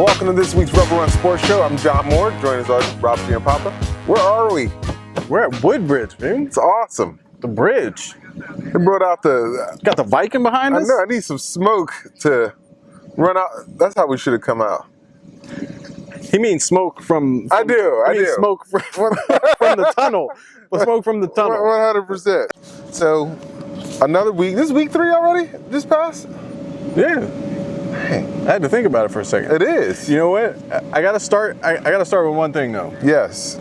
Welcome to this week's Rubber Run Sports Show. I'm John Moore, joined as always Rob and Papa. Where are we? We're at Woodbridge, man. It's awesome. The bridge. They brought out the... Got the Viking behind us? I know, I need some smoke to run out. That's how we should have come out. He means smoke from... I do. Smoke from the tunnel. Smoke from the tunnel. 100%. So, another week. This is week 3 already? Just passed? Yeah. Dang. I had to think about it for a second. It is. You know what? I gotta start with one thing though. Yes.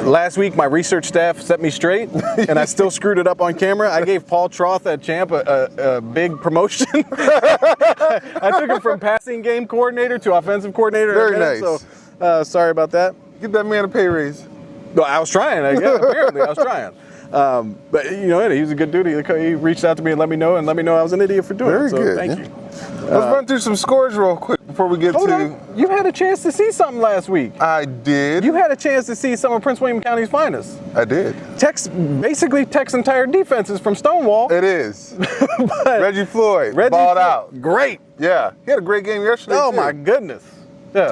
Last week my research staff set me straight and I still screwed it up on camera. I gave Paul Troth at Champ a big promotion. I took him from passing game coordinator to offensive coordinator. Very nice. So sorry about that. Give that man a pay raise. No, I was trying. Apparently I was trying. But you know, he was a good dude. He reached out to me and let me know I was an idiot for doing it. Very good. Thank you. Let's run through some scores real quick before we get to... You had a chance to see something last week. I did. You had a chance to see some of Prince William County's finest. I did. Basically Tech's entire defense is from Stonewall. It is. Reggie Floyd balled out. Great. Yeah. He had a great game yesterday, Oh, too. my goodness. Yeah.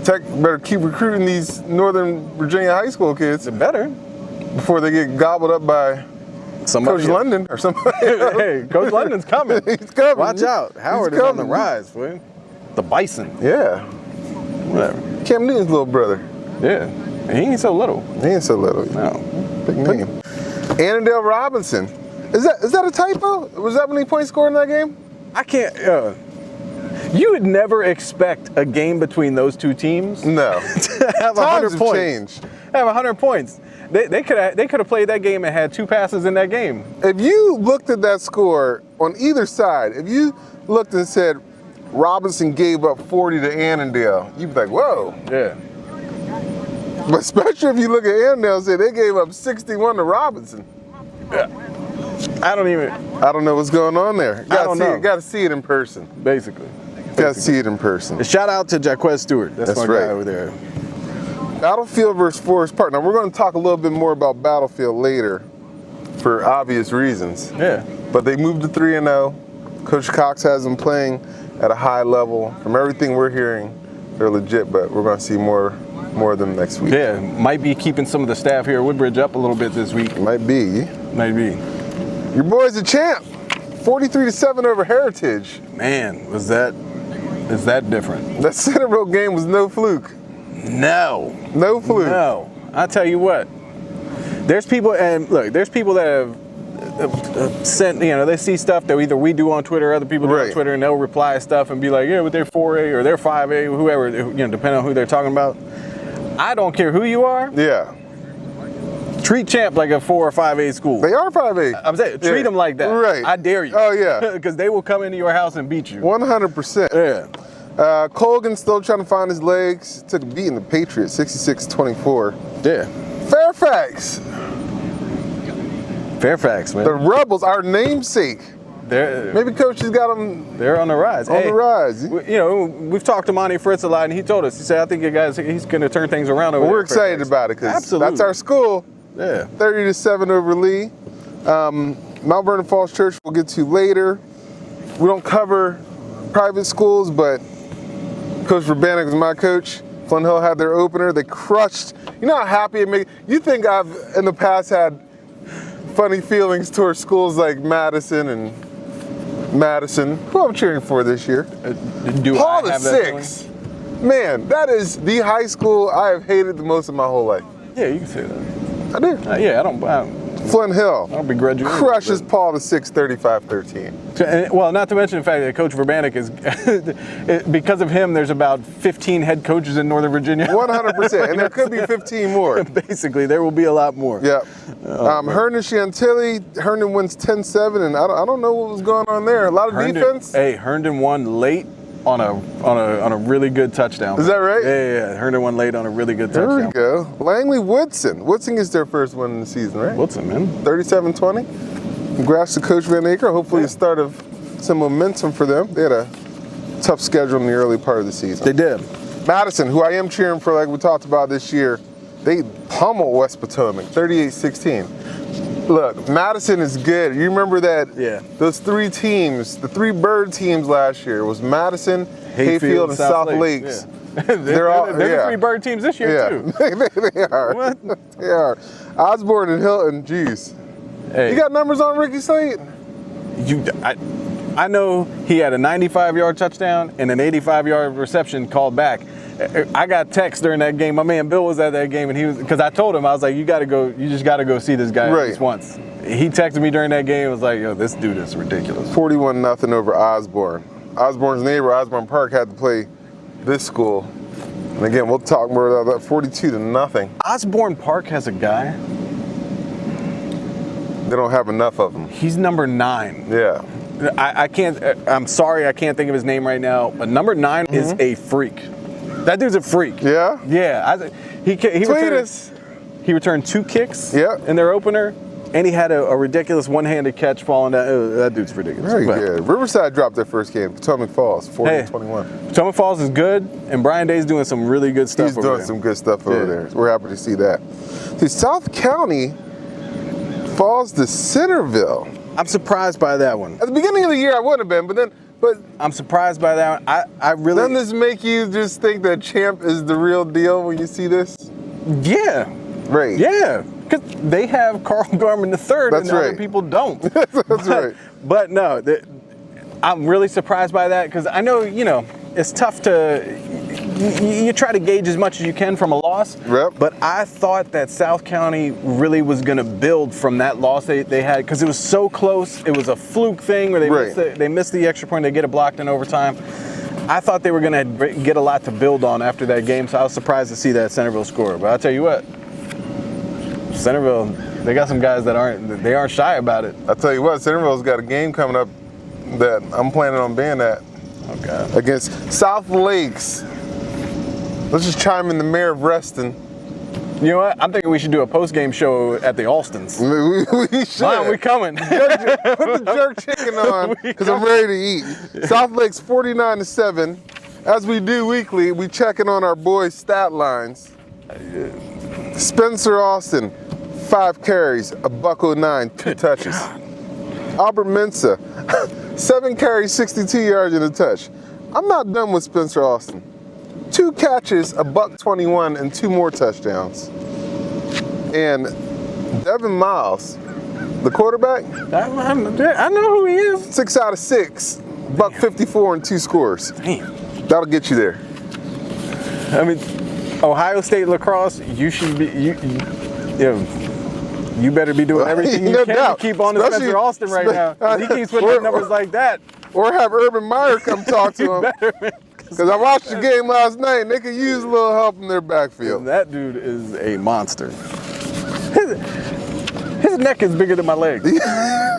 Tech better keep recruiting these Northern Virginia high school kids. It better. Before they get gobbled up by Coach London or somebody. Hey, Coach London's coming. He's coming. Watch out. Howard is on the rise, boy. The Bison. Yeah. Whatever. Cam Newton's little brother. Yeah. And he ain't so little. He ain't so little. No. Big name. Annandale Robinson. Is that a typo? Was that many points scored in that game? I can't. You would never expect a game between those two teams No. to have 100 Times have points. changed. Have 100 points. They could have played that game and had 2 passes in that game. If you looked at that score on either side, if you looked and said Robinson gave up 40 to Annandale, you'd be like, whoa. Yeah. But especially if you look at Annandale and say they gave up 61 to Robinson. Yeah. I don't know what's going on there. Got to see it in person. Basically. Got to see it in person. Shout out to Jaquez Stewart. That's my right. guy over there. Battlefield versus Forest Park. Now, we're going to talk a little bit more about Battlefield later for obvious reasons. Yeah. But they moved to 3-0. Coach Cox has them playing at a high level. From everything we're hearing, they're legit, but we're going to see more of them next week. Yeah, might be keeping some of the staff here at Woodbridge up a little bit this week. Might be. Might be. Your boys a champ. 43-7 over Heritage. Man, is that different? That Centerville game was no fluke. No. No fluke. No. I'll tell you what. There's people that have sent, they see stuff that either we do on Twitter or other people do on Twitter, and they'll reply stuff and be like, yeah, but they're 4A or they're 5A, whoever, depending on who they're talking about. I don't care who you are. Yeah. Treat Champ like a 4 or 5A school. They are 5A. I'm saying, treat them like that. Right. I dare you. Oh, yeah. Because they will come into your house and beat you. 100%. Yeah. Colgan still trying to find his legs. Took a beating the Patriots, 66-24. Yeah. Fairfax, man. The Rebels, our namesake. Maybe Coach has got them. They're on the rise. On the rise. We've talked to Monty Fritz a lot, and he told us. He said, "I think he's going to turn things around over there." We're excited about it because that's our school. Yeah. 30-7 over Lee. Mount Vernon Falls Church we'll get to later. We don't cover private schools, but Coach Verbanek was my coach. Flint Hill had their opener. They crushed. You know how happy it makes. You think I've in the past had funny feelings towards schools like Madison and Madison, who I'm cheering for this year. Paul the Sixth. Man, that is the high school I have hated the most in my whole life. Yeah, you can say that. I do. Yeah, I don't. Flint Hill. I don't begrudge you. Crushes Paul the Sixth 35-13. Well, not to mention the fact that Coach Verbanek is, because of him, there's about 15 head coaches in Northern Virginia. 100%, and there could be 15 more. Basically, there will be a lot more. Yeah. Herndon Chantilly, Herndon wins 10-7, and I don't know what was going on there. A lot of defense. Hey, Herndon won late on a really good touchdown. Is that right? Yeah. Herndon won late on a really good touchdown. There we go. Langley Woodson. Woodson gets their first win in the season, right? Woodson, man. 37-20. Congrats to Coach Van Aker. Hopefully the start of some momentum for them. They had a tough schedule in the early part of the season. They did. Madison, who I am cheering for like we talked about this year, they pummeled West Potomac, 38-16. Look, Madison is good. You remember that? Yeah. Those 3 teams, the 3 bird teams last year was Madison, Hayfield, and South Lakes. Yeah. They're all the 3 bird teams this year too. they are. What? They are. Osborne and Hilton. Jeez. Hey, You got numbers on Ricky Slade? I know he had a 95-yard touchdown and an 85-yard reception called back. I got text during that game. My man Bill was at that game, and he was, because I told him, I was like, you just got to go see this guy at least once. He texted me during that game and was like, yo, this dude is ridiculous. 41-0 over Osborne. Osborne's neighbor, Osborne Park, had to play this school. And again, we'll talk more about that. 42-0. Osborne Park has a guy. They don't have enough of them. He's number 9. Yeah. I can't, I'm sorry, I can't think of his name right now, but number 9 is a freak. That dude's a freak. Yeah? Yeah. He returned 2 kicks in their opener, and he had a ridiculous one-handed catch falling down. That dude's ridiculous. Very good. Riverside dropped their first game. Potomac Falls, 40-21. Potomac Falls is good, and Brian Day's doing some really good stuff over there. He's doing some good stuff over there. We're happy to see that. See, South County falls to Centerville. I'm surprised by that one. At the beginning of the year, I wouldn't have been, but I'm surprised by that one. I really... Doesn't this make you just think that Champ is the real deal when you see this? Yeah. Right. Yeah. Because they have Carl Garman III and other people don't. That's right. But no, I'm really surprised by that because I know, it's tough to... You try to gauge as much as you can from a loss, but I thought that South County really was going to build from that loss they had because it was so close. It was a fluke thing where they missed the extra point. They get it blocked in overtime. I thought they were going to get a lot to build on after that game, so I was surprised to see that Centerville score. But I'll tell you what, Centerville, they got some guys that aren't shy about it. I'll tell you what, Centerville's got a game coming up that I'm planning on being at against South Lakes. Let's just chime in the mayor of Reston. You know what? I'm thinking we should do a post-game show at the Alstons. We should. Why aren't we coming? Put the jerk chicken on because I'm ready to eat. South Lakes 49-7. As we do weekly, we checking on our boys' stat lines. Spencer Austin, 5 carries, $109, 2 touches. Albert Mensa, 7 carries, 62 yards and a touch. I'm not done with Spencer Austin. 2 catches, $121, and 2 more touchdowns. And Devin Miles, the quarterback, I know who he is. 6 out of 6, $154 and 2 scores. Damn. That'll get you there. I mean, Ohio State lacrosse, you should be you better be doing everything you can to keep on to Spencer Austin right now. He keeps putting up numbers like that. Or have Urban Meyer come talk to him. Because I watched the game last night and they could use a little help in their backfield. That dude is a monster. His neck is bigger than my legs. I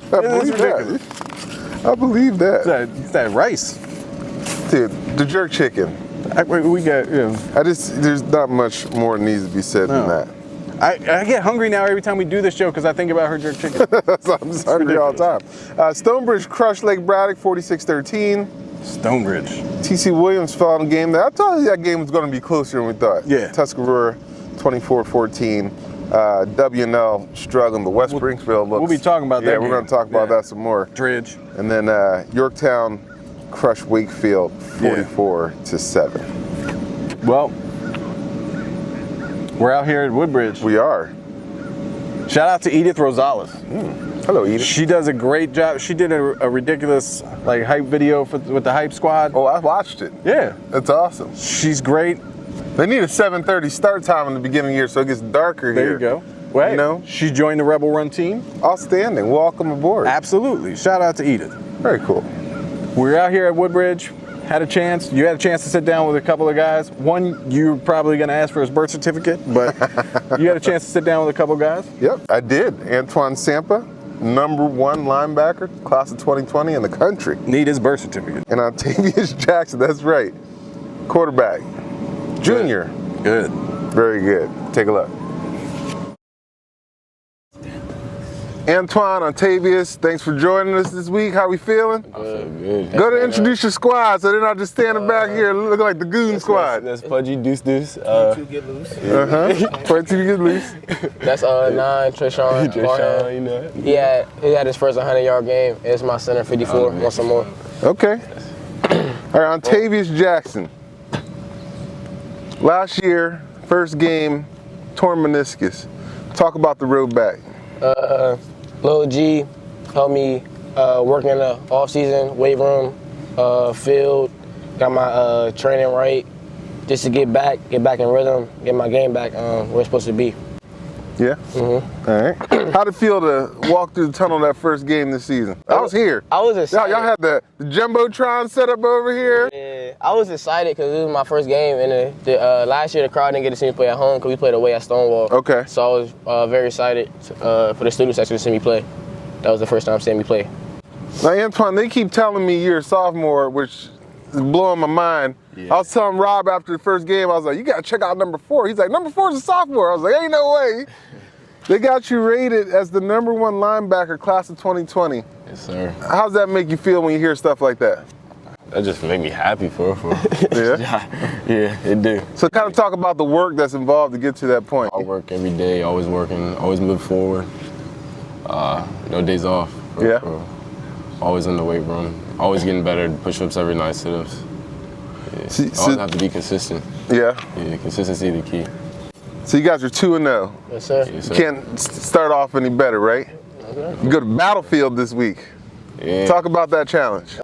believe that. I believe that. It's that rice. Dude, the jerk chicken. We got, there's not much more that needs to be said than that. I get hungry now every time we do this show because I think about her jerk chicken. I'm just hungry all the time. Stonebridge crushed Lake Braddock 46-13. Stonebridge. TC Williams fell in the game. I told you that game was going to be closer than we thought. Yeah. Tuscarora 24-14. WNL struggling. The West Springfield looks. We'll be talking about that. Yeah, we're going to talk about that some more. Dredge. And then Yorktown crushed Wakefield 44-7. Well, we're out here at Woodbridge. We are. Shout out to Edith Rosales. Hello, Edith. She does a great job. She did a ridiculous hype video with the Hype Squad. Oh, I watched it. Yeah. That's awesome. She's great. They need a 7:30 start time in the beginning of the year so it gets darker here. There you go. Well, she joined the Rebel Run team. Outstanding. Welcome aboard. Absolutely. Shout out to Edith. Very cool. We're out here at Woodbridge. You had a chance to sit down with a couple of guys. One, you're probably going to ask for his birth certificate, but you had a chance to sit down with a couple of guys? Yep, I did. Antoine Sampa, #1 linebacker, class of 2020 in the country. Need his birth certificate. And Octavius Jackson, that's right. Quarterback. Junior. Good. Very good. Take a look. Antoine, Octavius, thanks for joining us this week. How we feeling? I feel good. Go to introduce your squad so they're not just standing back here looking like the goon squad. That's Pudgy, Deuce. To get loose. Point to get loose. That's 9, Treshawn. Treshawn, you know. He had his first 100-yard game. It's my center, 54. Want some more? Okay. All right, Octavius Jackson. Last year, first game, torn meniscus. Talk about the road back. Lil G helped me work in the off-season, weight room, field, got my training right, just to get back in rhythm, get my game back where it's supposed to be. Yeah? Mm-hmm. All right. How'd it feel to walk through the tunnel that first game this season? I was here. I was excited. Y'all had the Jumbotron set up over here? Yeah, I was excited because it was my first game, and last year the crowd didn't get to see me play at home because we played away at Stonewall. Okay. So I was very excited for the student section to see me play. That was the first time seeing me play. Now, Antoine, they keep telling me you're a sophomore, which is blowing my mind. Yeah. I was telling Rob after the first game, I was like, you got to check out number 4. He's like, number 4 is a sophomore. I was like, ain't no way. They got you rated as the #1 linebacker class of 2020. Yes, sir. How does that make you feel when you hear stuff like that? That just make me happy for Yeah? Yeah, it do. So kind of talk about the work that's involved to get to that point. I work every day, always working, always moving forward. No days off. Yeah. Always in the weight room, always getting better, push-ups every night, sit-ups. Yeah. Always have to be consistent. Yeah? Yeah, consistency is the key. So you guys are 2-0. Yes, sir. Yes, sir. You can't start off any better, right? Okay. You go to Battlefield this week. Yeah. Talk about that challenge.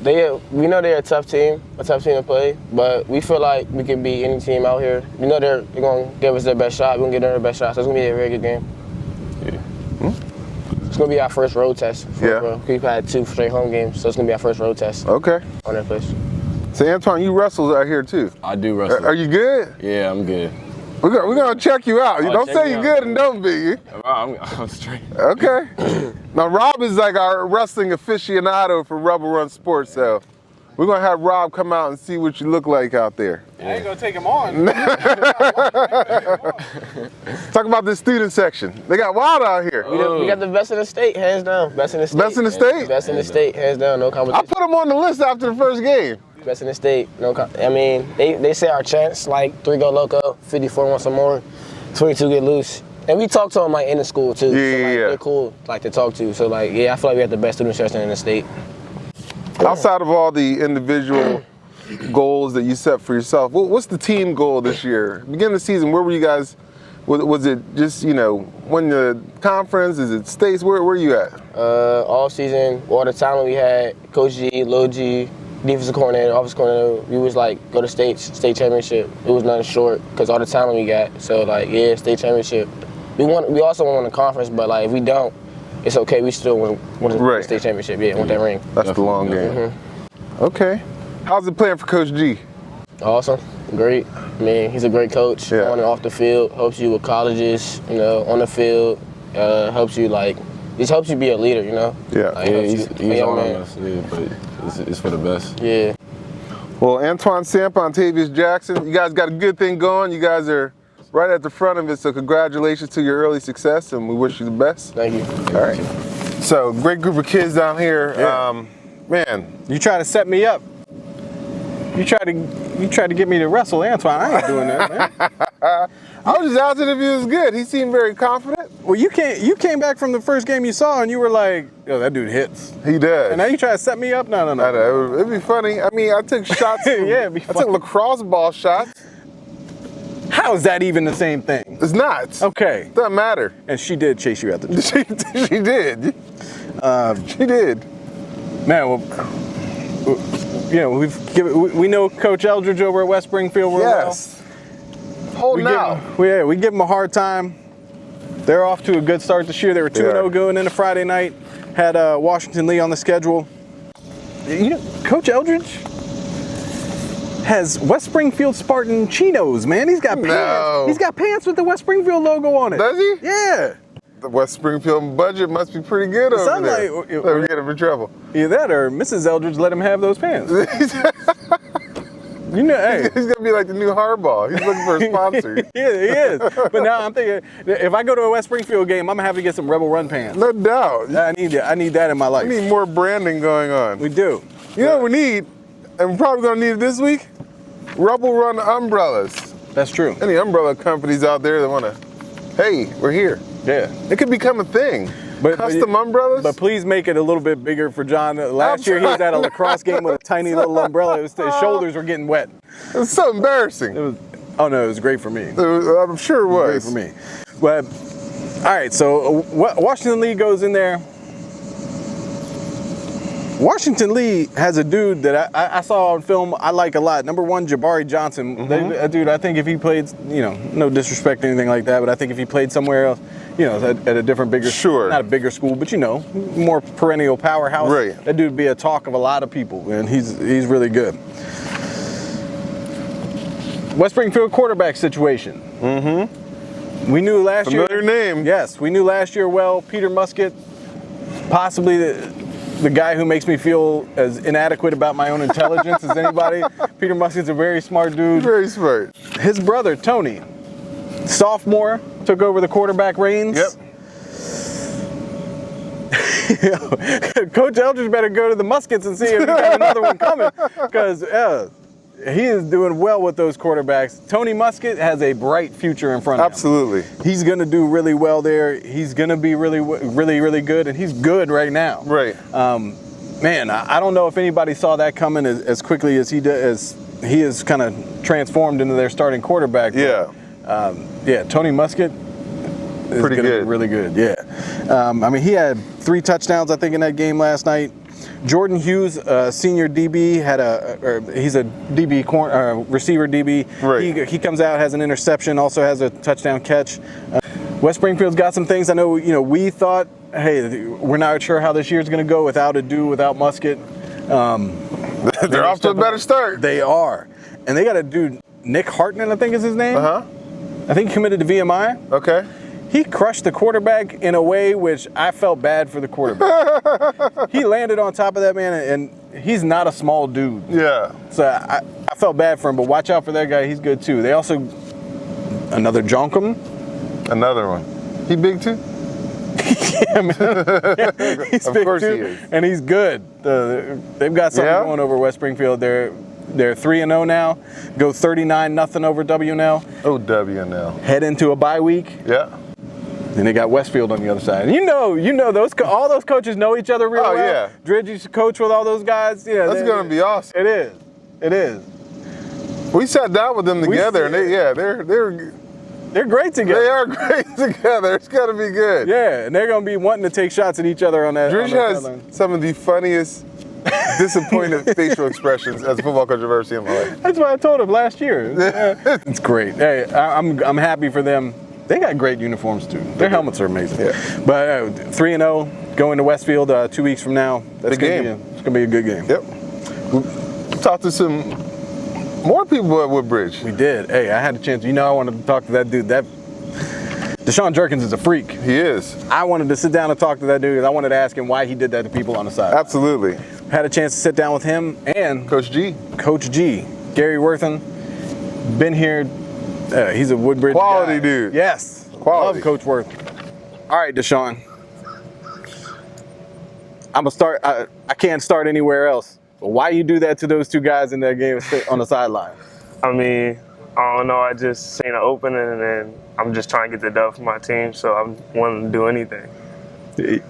We know they're a tough team to play, but we feel like we can beat any team out here. We know they're going to give us their best shot. We're going to give them their best shot, so it's going to be a very good game. Yeah. It's going to be our first road test. We've had 2 straight home games, so it's going to be our first road test. Okay. On that place. So Antoine, you wrestle out here too. I do wrestle. Are you good? Yeah, I'm good. We're gonna check you out. You don't say you're good and don't be. I'm straight. Okay. Now Rob is like our wrestling aficionado for Rebel Run Sports, so we're gonna have Rob come out and see what you look like out there. I ain't gonna take him on. Talk about this student section. They got wild out here. We got the best in the state, hands down. Best in the state. Best in the state? Best in the state, hands down. No I competition. put them on the list after the first game. Best in the state. I mean, they say our chants like 3 go loco, 54 want some more, 22 get loose. And we talk to them like in the school too. They're cool like to talk to. So like, I feel like we have the best student section in the state. Outside of all the individual goals that you set for yourself, what's the team goal this year? Beginning of the season, where were you guys? Was it just, win the conference? Is it states? Where were you at? All season, all the talent we had, Coach G, Lil G, defensive coordinator, offensive coordinator, we was like, go to state championship. It was nothing short because all the talent we got. So like, state championship. We also want to win the conference, but like if we don't, it's okay. We still want the state championship. Yeah, want that ring. That's the long game. Mm-hmm. Okay. How's it playing for Coach G? Awesome. Great. I mean, he's a great coach on and off the field. Helps you with colleges, on the field. Helps you just helps you be a leader, Yeah. Like, He's on us, but it's for the best. Yeah. Well, Antoine Sampa, Octavius Jackson, you guys got a good thing going. You guys are right at the front of it, so congratulations to your early success, and we wish you the best. Thank you. All right. So, great group of kids down here. Yeah. Man. You try to set me up. You tried to get me to wrestle Antoine. I ain't doing that, man. I was just asking if he was good. He seemed very confident. Well, you came back from the first game you saw and you were like, yo, that dude hits. He does. And now you try to set me up? No. I know. It'd be funny. I mean, I took shots. It'd be I took lacrosse ball shots. How is that even the same thing? It's not. Okay. Doesn't matter. And she did chase you out the door. She did. She did. Man, well, we know Coach Eldridge over at West Springfield real well. Yes. Hold now. We give them a hard time. They're off to a good start this year. They were 2-0 going into Friday night. Had Washington Lee on the schedule. Coach Eldridge has West Springfield Spartan chinos, man. He's got pants. He's got pants with the West Springfield logo on it. Does he? Yeah. The West Springfield budget must be pretty good over there. Let me get him in trouble. Either that or Mrs. Eldridge let him have those pants. You know, hey. He's gonna be like the new Harbaugh. He's looking for a sponsor. Yeah, he is. But now I'm thinking, if I go to a West Springfield game, I'm gonna have to get some Rebel Run pants. No doubt. I need that in my life. We need more branding going on. We do. You know what we need, and we're probably gonna need it this week? Rebel Run umbrellas. That's true. Any umbrella companies out there that wanna, hey, we're here. Yeah. It could become a thing. Custom umbrellas? But please make it a little bit bigger for John. Last year he was at a lacrosse game with a tiny little umbrella. His shoulders were getting wet. It was so embarrassing. It was great for me. I'm sure it was. Great for me. But, all right, so Washington Lee goes in there. Washington Lee has a dude that I saw on film I like a lot. Number 1, Jabari Johnson. Mm-hmm. Dude, I think if he played, no disrespect or anything like that, but I think if he played somewhere else, at a different bigger, not a bigger school, but more perennial powerhouse, right. That dude would be a talk of a lot of people, and he's really good. West Springfield quarterback situation. Mm-hmm. We knew last year. Familiar name. Yes, we knew last year well. Peter Muskett, possibly the guy who makes me feel as inadequate about my own intelligence as anybody. Peter Muskett's a very smart dude. Very smart. His brother, Tony, sophomore, took over the quarterback reins. Yep. Coach Eldridge better go to the Muskets and see if he got another one coming, because he is doing well with those quarterbacks. Tony Muskett has a bright future in front of him. Absolutely. He's going to do really well there. He's going to be really, really good, and he's good right now. Right. Man, I don't know if anybody saw that coming as quickly as he did, as he is kind of transformed into their starting quarterback. Yeah. Tony Muskett is pretty good. Be really good. Yeah. He had 3 touchdowns, I think, in that game last night. Jordan Hughes, senior DB, he's a DB receiver DB. Right. He comes out, has an interception, also has a touchdown catch. West Springfield's got some things. I know, we thought, hey, we're not sure how this year's going to go without Muskett. They're off to a better start. They are. And they got a dude, Nick Hartman, I think is his name. Uh-huh. I think he committed to VMI. Okay. He crushed the quarterback in a way which I felt bad for the quarterback. He landed on top of that man, and he's not a small dude. Yeah. So I felt bad for him, but watch out for that guy. He's good too. They also, another Jonkum. Another one. He big too? Yeah, man. Yeah, he's Of big course too, he is. and he's good. They've got something going over West Springfield. They're 3-0 now. Go 39-0 over WNL. Oh, WNL. Head into a bye week. Yeah. Then they got Westfield on the other side. And all those coaches know each other real well. Yeah. Dredge used to coach with all those guys. Yeah, That's going to be awesome. It is. It is. We sat down with them together, and they're great together. They are great together. It's going to be good. Yeah, and they're going to be wanting to take shots at each other on that. Dredge has some of the funniest, disappointed facial expressions as a football coach I've ever seen in my life. That's what I told him last year. It's great. Hey, I'm happy for them. They got great uniforms too. Their helmets are amazing. Yeah. But 3-0, going to Westfield 2 weeks from now. That's it's gonna be a good game. Yep. We talked to some more people at Woodbridge. We did. Hey, I had a chance. I wanted to talk to that dude. That Deshaun Jerkins is a freak. He is. I wanted to sit down and talk to that dude. I wanted to ask him why he did that to people on the side. Absolutely. Had a chance to sit down with him and Coach G. Gary Worthen. Been here. He's a Woodbridge quality guy. Dude. Yes. Quality. Love Coach Worthen. All right, Deshaun. I'm gonna start. I can't start anywhere else. But why you do that to those 2 guys in that game on the sideline? I don't know. I just seen an opening, and then I'm just trying to get the dub for my team, so I'm wanting to do anything.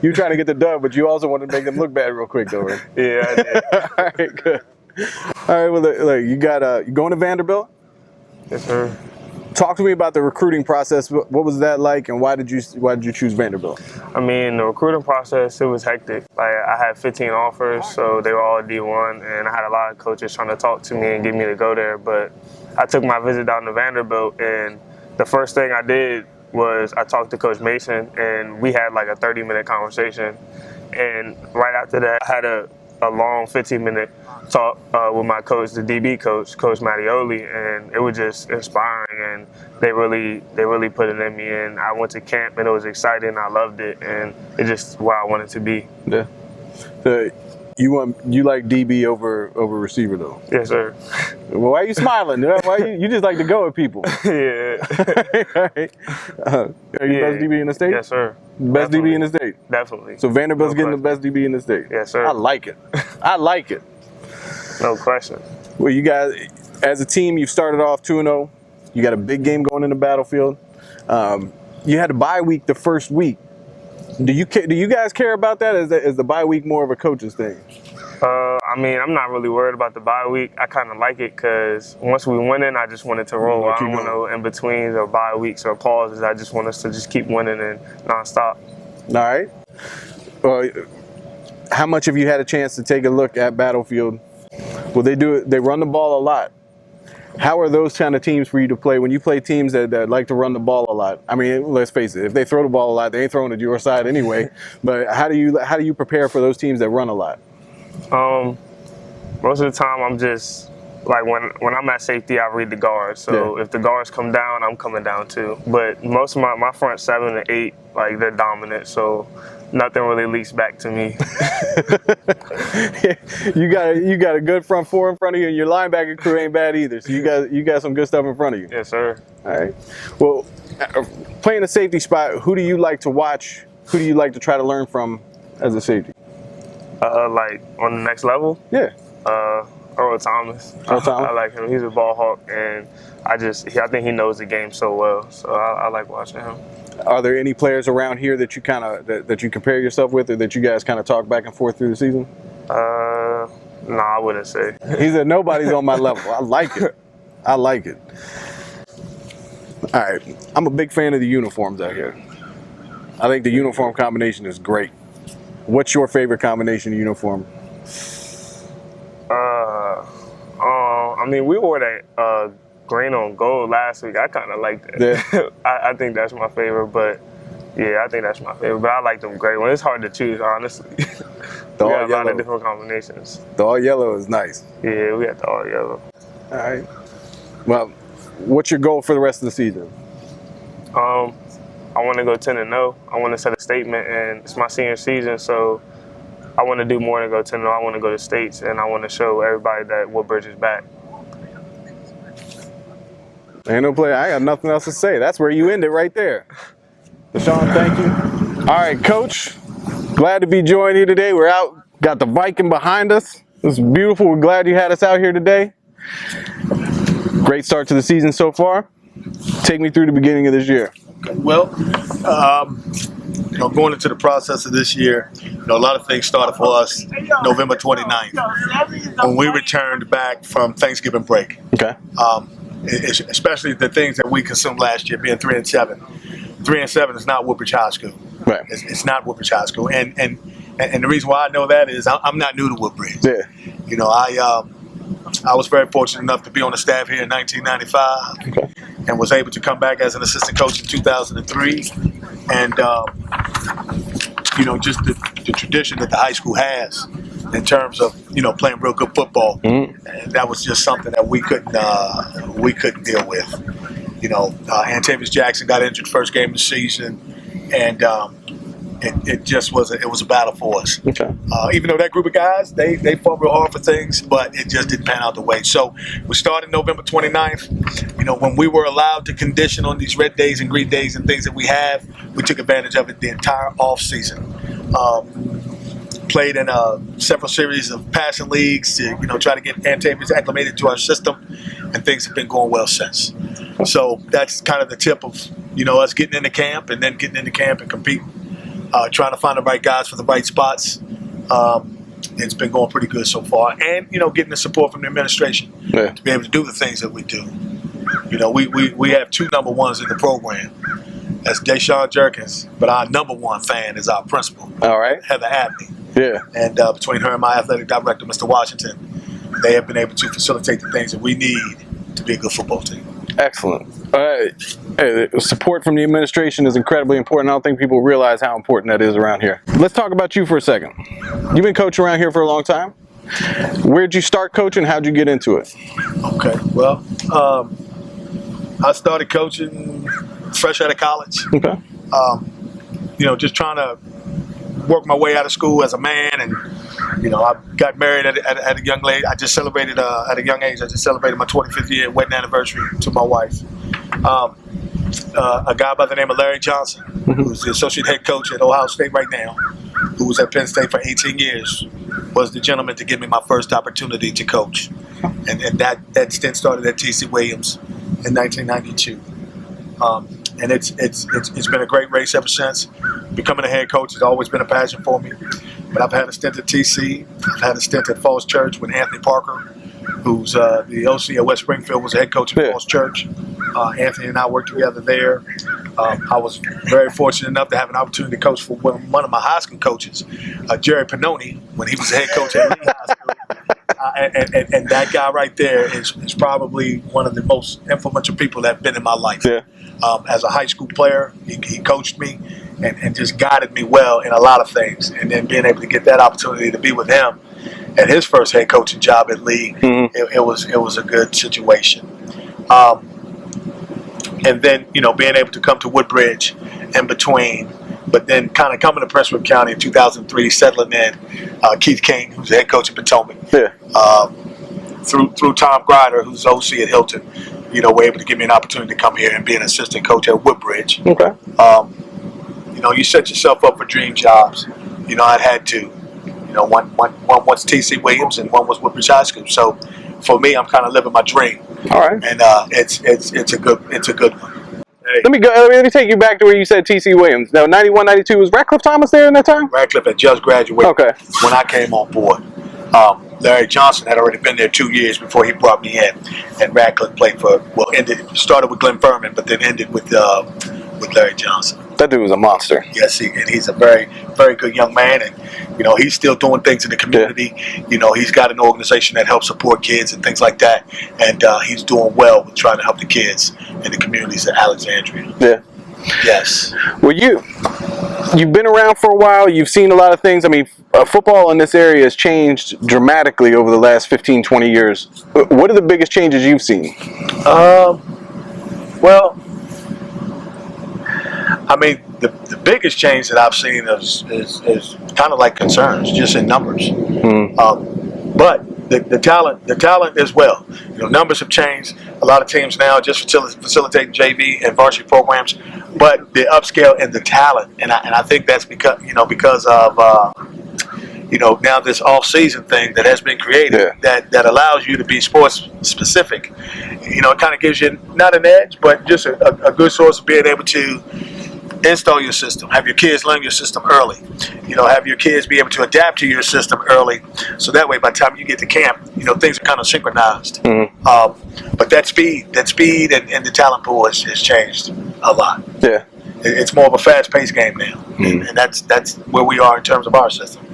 You trying to get the dub, but you also want to make them look bad real quick, though, right? Yeah, I did. All right, good. All right, well, look, you going to Vanderbilt? Yes, sir. Talk to me about the recruiting process. What was that like, and why did you choose Vanderbilt? The recruiting process, it was hectic. Like, I had 15 offers, so they were all D1, and I had a lot of coaches trying to talk to me and get me to go there. But I took my visit down to Vanderbilt, and the first thing I did was I talked to Coach Mason, and we had like a 30-minute conversation. And right after that, I had a long 15-minute talk with my coach, the DB coach, Coach Mattioli, and it was just inspiring, and they really put it in me, and I went to camp, and it was exciting, I loved it, and it's just where I wanted to be. Yeah. So You like DB over receiver though? Yes, sir. Well, why are you smiling? Why you just like to go at people? Yeah. Right. Are you best DB in the state? Yes, sir. Best Definitely. DB in the state. Definitely. So Vanderbilt's No getting the question. best DB in the state. Yes, sir. I like it. I like it. No question. Well, you guys, as a team, you've started off 2-0. You got a big game going in the Battlefield. You had a bye week the first week. Do you guys care about that? Is the bye week more of a coach's thing? I mean, I'm not really worried about the bye week. I kind of like it because once we win it, I just want it to roll. I don't want no in-betweens or bye weeks or pauses. I just want us to just keep winning and nonstop. All right. Well, how much have you had a chance to take a look at Battlefield? Well, they run the ball a lot. How are those kind of teams for you to play when you play teams that like to run the ball a lot? I mean, let's face it, if they throw the ball a lot, they ain't throwing it your side anyway. But how do you prepare for those teams that run a lot? Most of the time, I'm just like when I'm at safety, I read the guards. So if the guards come down, I'm coming down too. But most of my front 7 and 8, like they're dominant. So nothing really leaks back to me. You got a good front 4 in front of you, and your linebacker crew ain't bad either. So you got some good stuff in front of you. Yes, sir. All right. Well, playing a safety spot, who do you like to watch? Who do you like to try to learn from as a safety? Like on the next level? Yeah. Earl Thomas. Earl Thomas? I like him. He's a ball hawk, and I think he knows the game so well. So I like watching him. Are there any players around here that you kind of that you compare yourself with, or that you guys kind of talk back and forth through the season? No, I wouldn't say. He said nobody's on my level. I like it. I like it. All right. I'm a big fan of the uniforms out here. I think the uniform combination is great. What's your favorite combination uniform? I mean, we wore that green on gold last week. I kind of like that. Yeah. I think that's my favorite, but yeah, I think that's my favorite. But I like them gray ones. It's hard to choose, honestly. We got a lot of different combinations. The all yellow is nice. Yeah, we got the all yellow. All right. Well, what's your goal for the rest of the season? I want to go 10-0. I want to set a statement, and it's my senior season, so I want to do more than go 10-0. I want to go to states, and I want to show everybody that Woodbridge is back. Ain't no play. I got nothing else to say. That's where you end it right there. Deshaun, thank you. All right, Coach. Glad to be joined here today. We're out. Got the Viking behind us. This is beautiful. We're glad you had us out here today. Great start to the season so far. Take me through the beginning of this year. Well, going into the process of this year, a lot of things started for us November 29th when we returned back from Thanksgiving break. Okay. Especially the things that we consumed last year, being 3-7. 3-7 is not Woodbridge High School. Right. It's not Woodbridge High School, and the reason why I know that is I'm not new to Woodbridge. Yeah. I was very fortunate enough to be on the staff here in 1995, and was able to come back as an assistant coach in 2003, and just the tradition that the high school has in terms of playing real good football. And that was just something that we couldn't deal with. Antavius Jackson got injured first game of the season, and it just was a battle for us. Okay. Even though that group of guys, they fought real hard for things, but it just didn't pan out the way. So we started November 29th. When we were allowed to condition on these red days and green days and things that we have, we took advantage of it the entire off season. Played in several series of passing leagues to try to get Antavius acclimated to our system, and things have been going well since. So that's kind of the tip of us getting into camp and then getting into camp and competing. Trying to find the right guys for the right spots. It's been going pretty good so far. And, getting the support from the administration to be able to do the things that we do. We have 2 number ones in the program. That's Deshaun Jerkins, but our number 1 fan is our principal, All right. Heather Abney. Yeah. And between her and my athletic director, Mr. Washington, they have been able to facilitate the things that we need to be a good football team. Excellent. Support from the administration is incredibly important. I don't think people realize how important that is around here. Let's talk about you for a second. You've been coaching around here for a long time. Where'd you start coaching? How'd you get into it? Okay, well, I started coaching fresh out of college. Okay. Just trying to worked my way out of school as a man, and I got married at a young age. I just celebrated at a young age. I just celebrated my 25th year wedding anniversary to my wife. A guy by the name of Larry Johnson, who's the associate head coach at Ohio State right now, who was at Penn State for 18 years, was the gentleman to give me my first opportunity to coach, and that stint started at T.C. Williams in 1992. And it's been a great race ever since. Becoming a head coach has always been a passion for me. But I've had a stint at TC. I've had a stint at Falls Church with Anthony Parker, who's the OC at West Springfield, was the head coach at Falls Church. Anthony and I worked together there. I was very fortunate enough to have an opportunity to coach for one of my high school coaches, Jerry Pannoni, when he was the head coach at Lee High School. And that guy right there is probably one of the most influential people that have been in my life. Yeah. As a high school player, he coached me and just guided me well in a lot of things. And then being able to get that opportunity to be with him at his first head coaching job at Lee, it was a good situation. And then, being able to come to Woodbridge in between, but then kind of coming to Prince William County in 2003, settling in, Keith King, who's the head coach at Potomac, through Tom Grider, who's OC at Hilton, were able to give me an opportunity to come here and be an assistant coach at Woodbridge. Okay. You set yourself up for dream jobs. I'd had two. One was T.C. Williams and one was Woodbridge High School. So for me, I'm kind of living my dream. All right. And it's a good one. Hey. Let me take you back to where you said T.C. Williams. Now, 91, 92, was Ratcliffe Thomas there in that time? Ratcliffe had just graduated when I came on board. Larry Johnson had already been there 2 years before he brought me in, and Ratcliffe started with Glenn Furman, but then ended with Larry Johnson. That dude was a monster. Yes, and he's a very, very good young man, and he's still doing things in the community. Yeah. He's got an organization that helps support kids and things like that, and he's doing well with trying to help the kids in the communities of Alexandria. Yeah. Yes. Well, you've been around for a while. You've seen a lot of things. I mean, football in this area has changed dramatically over the last 15, 20 years. What are the biggest changes you've seen? Well, I mean, the biggest change that I've seen is kind of like concerns, just in numbers. But the talent as well. Numbers have changed. A lot of teams now just facilitating JV and varsity programs, but the upscale in the talent, and I think that's because of now this off-season thing that has been created that allows you to be sports specific. It kind of gives you not an edge, but just a good source of being able to install your system, have your kids learn your system early, have your kids be able to adapt to your system early, so that way by the time you get to camp, things are kind of synchronized. But that speed and the talent pool has changed a lot. Yeah, it's more of a fast-paced game now, and that's where we are in terms of our system.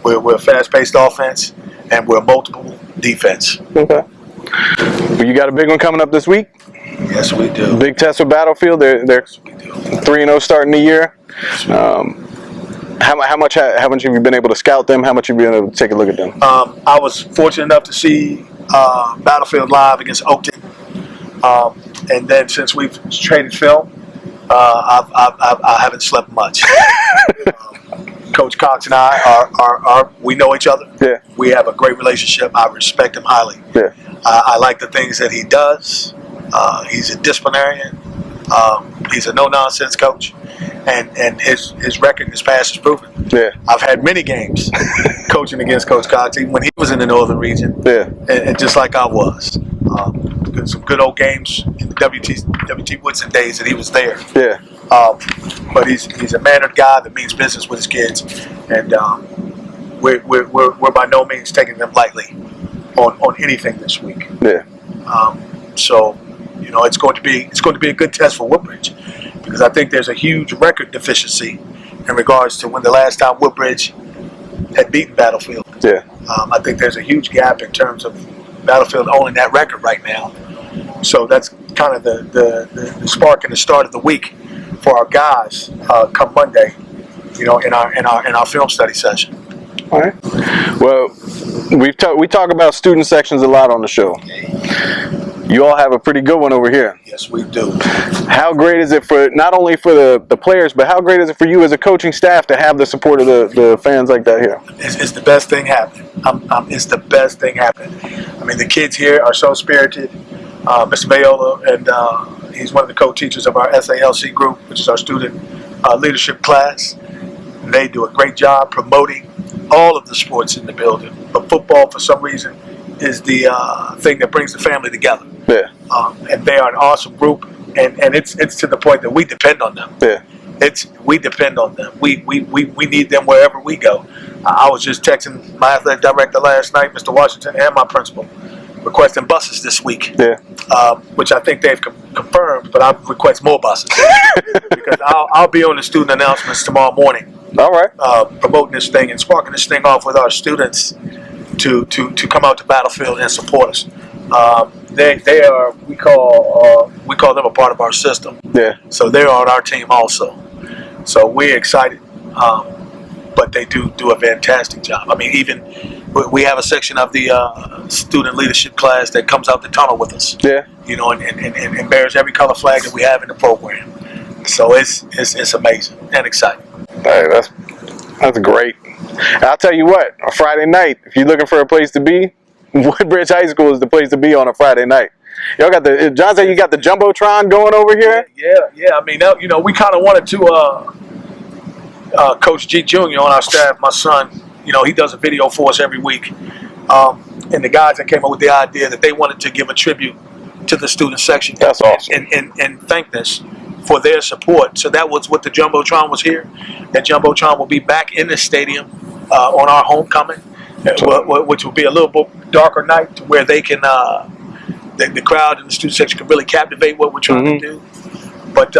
We're a fast-paced offense, and we're a multiple defense. Okay. Well, you got a big one coming up this week? Yes, we do. Big test with Battlefield. They're 3-0 starting the year. How much have you been able to scout them? How much have you been able to take a look at them? I was fortunate enough to see Battlefield live against Oakton, and then since we've traded film, I haven't slept much. Coach Cox and I we know each other. Yeah. We have a great relationship. I respect him highly. Yeah. I like the things that he does. He's a disciplinarian. He's a no-nonsense coach, and his record in his past is proven. Yeah. I've had many games coaching against Coach Cox, even when he was in the Northern Region. Yeah. And just like I was. Some good old games in the W.T. Woodson days that he was there. Yeah. But he's a mannered guy that means business with his kids, and we're by no means taking them lightly on anything this week. Yeah. So it's going to be a good test for Woodbridge, because I think there's a huge record deficiency in regards to when the last time Woodbridge had beaten Battlefield. Yeah. I think there's a huge gap in terms of Battlefield owning that record right now. So that's kind of the spark and the start of the week for our guys come Monday, in our film study session. All right. Well, we talk about student sections a lot on the show. You all have a pretty good one over here. Yes, we do. How great is it for not only for the players, but how great is it for you as a coaching staff to have the support of the fans like that here? It's the best thing happening. It's the best thing happening. I mean, the kids here are so spirited. Mr. Viola, and he's one of the co-teachers of our SALC group, which is our student leadership class. They do a great job promoting all of the sports in the building. But football, for some reason, is the thing that brings the family together. Yeah. And they are an awesome group, and it's to the point that we depend on them. Yeah. We depend on them. We need them wherever we go. I was just texting my athletic director last night, Mr. Washington, and my principal, requesting buses this week. Yeah. Which I think they've confirmed, but I request more buses because I'll be on the student announcements tomorrow morning. All right. Promoting this thing and sparking this thing off with our students to come out to Battlefield and support us. They are we call them a part of our system. Yeah. So they're on our team also. So we're excited. But they do a fantastic job. I mean, even we have a section of the student leadership class that comes out the tunnel with us. Yeah. You know, and bears every color flag that we have in the program. So it's amazing and exciting. Hey, that's great. I'll tell you what, a Friday night, if you're looking for a place to be, Woodbridge High School is the place to be on a Friday night. Y'all got John said you got the Jumbotron going over here? Yeah. I mean, you know, we kind of wanted to, Coach G Jr. on our staff, my son, you know, he does a video for us every week. And the guys that came up with the idea that they wanted to give a tribute to the student section. That's awesome. And thank us for their support. So that was what the Jumbotron was here. That Jumbotron will be back in the stadium on our homecoming, which will be a little bit darker night to where they can, the crowd and the student section can really captivate what we're trying to do. But,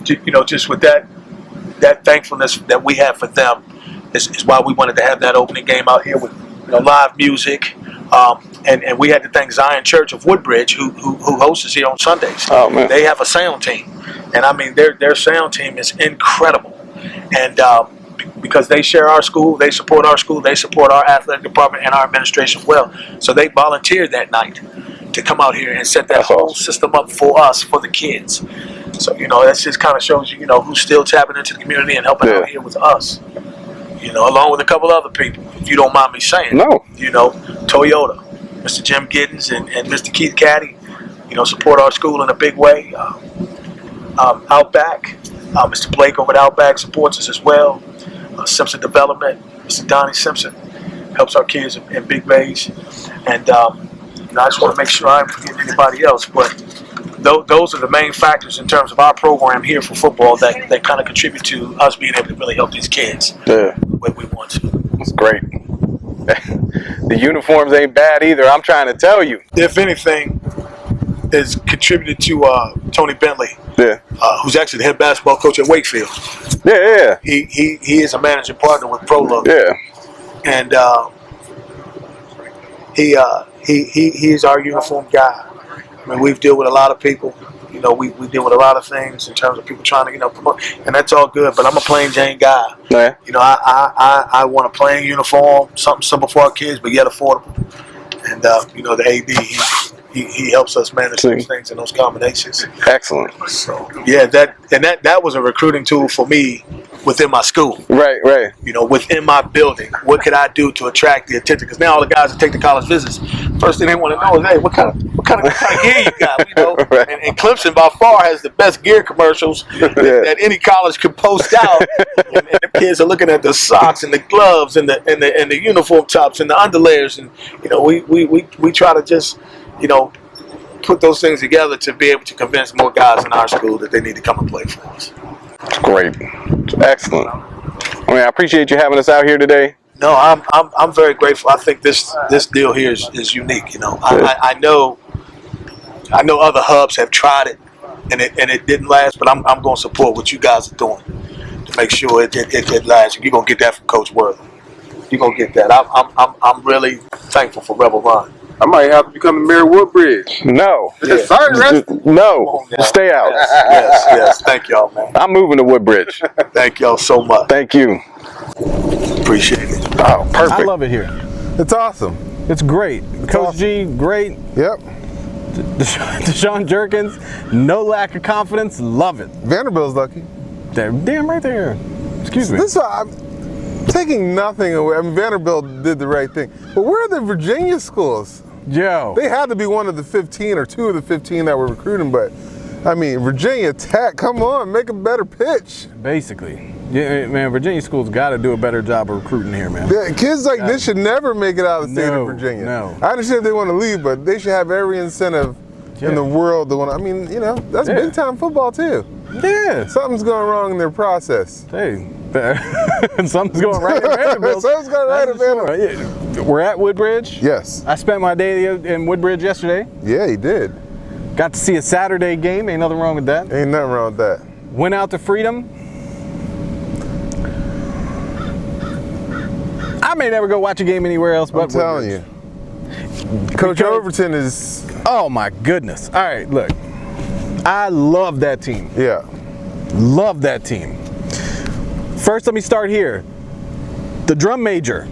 you know, just with that thankfulness that we have for them is why we wanted to have that opening game out here with, you know, live music. And we had to thank Zion Church of Woodbridge, who hosts us here on Sundays. Oh, man. They have a sound team, and I mean their sound team is incredible. And because they share our school, they support our school, they support our athletic department and our administration well. So they volunteered that night to come out here and set that whole system up for us, for the kids. So, you know, that just kind of shows you, you know, who's still tapping into the community and helping out here with us. You know, along with a couple other people, if you don't mind me saying. No. You know, Toyota, Mr. Jim Giddens and Mr. Keith Caddy, you know, support our school in a big way. Outback, Mr. Blake over at Outback supports us as well. Simpson Development, Mr. Donnie Simpson helps our kids in big ways. And you know, I just want to make sure I don't forget anybody else, but those are the main factors in terms of our program here for football that kind of contribute to us being able to really help these kids the way we want to. That's great. The uniforms ain't bad either, I'm trying to tell you. If anything, is contributed to Tony Bentley, who's actually the head basketball coach at Wakefield. Yeah. He is a managing partner with Prologue. Yeah. And he is our uniform guy. I mean, we've dealt with a lot of people. You know, we deal with a lot of things in terms of people trying to, you know, promote, and that's all good. But I'm a plain Jane guy. Yeah. You know, I want a plain uniform, something simple for our kids, but yet affordable. And you know, the AD, he helps us manage those things and those combinations. Excellent. So yeah, that was a recruiting tool for me within my school. Right. You know, within my building, what could I do to attract the attention? Because now all the guys that take the college visits, first thing they want to know is, hey, what kind of gear you got? You know, Right. and Clemson by far has the best gear commercials that any college could post out. and the kids are looking at the socks and the gloves and the uniform tops and the underlayers, and you know, we try to just, you know, put those things together to be able to convince more guys in our school that they need to come and play for us. It's great. It's excellent. I mean, I appreciate you having us out here today. No, I'm very grateful. I think this deal here is unique. You know, I know other hubs have tried it and it didn't last, but I'm going to support what you guys are doing to make sure it lasts. You're going to get that from Coach Worthy. You're going to get that. I'm really thankful for Rebel Run. I might have to become the mayor of Woodbridge. No. Yeah. Sorry, rest. No. Stay out. Yes. Thank y'all, man. I'm moving to Woodbridge. Thank y'all so much. Thank you. Appreciate it. Oh, perfect. I love it here. It's awesome. It's great. Coach G, great. Yep. Deshaun Jerkins, no lack of confidence, love it. Vanderbilt's lucky. They're damn right there. Excuse me. This is why I'm taking nothing away. I mean, Vanderbilt did the right thing. But where are the Virginia schools? Yo. They had to be one of the 15 or two of the 15 that were recruiting, but I mean, Virginia Tech, come on, make a better pitch. Basically. Yeah, man, Virginia schools got to do a better job of recruiting here, man. Yeah, kids like this should never make it out of the state of Virginia. No. I understand if they want to leave, but they should have every incentive in the world to want to. I mean, you know, that's big time football too. Yeah. Something's going wrong in their process. Hey, something's going right at Vanderbilt. Something's going right at Vanderbilt. Yeah. We're at Woodbridge. Yes. I spent my day in Woodbridge yesterday. Yeah, he did. Got to see a Saturday game. Ain't nothing wrong with that. Ain't nothing wrong with that. Went out to Freedom. I may never go watch a game anywhere else but I'm telling Woodbridge. you. Coach Overton is... Oh, my goodness. All right, look. I love that team. Yeah. Love that team. First, let me start here. The drum major.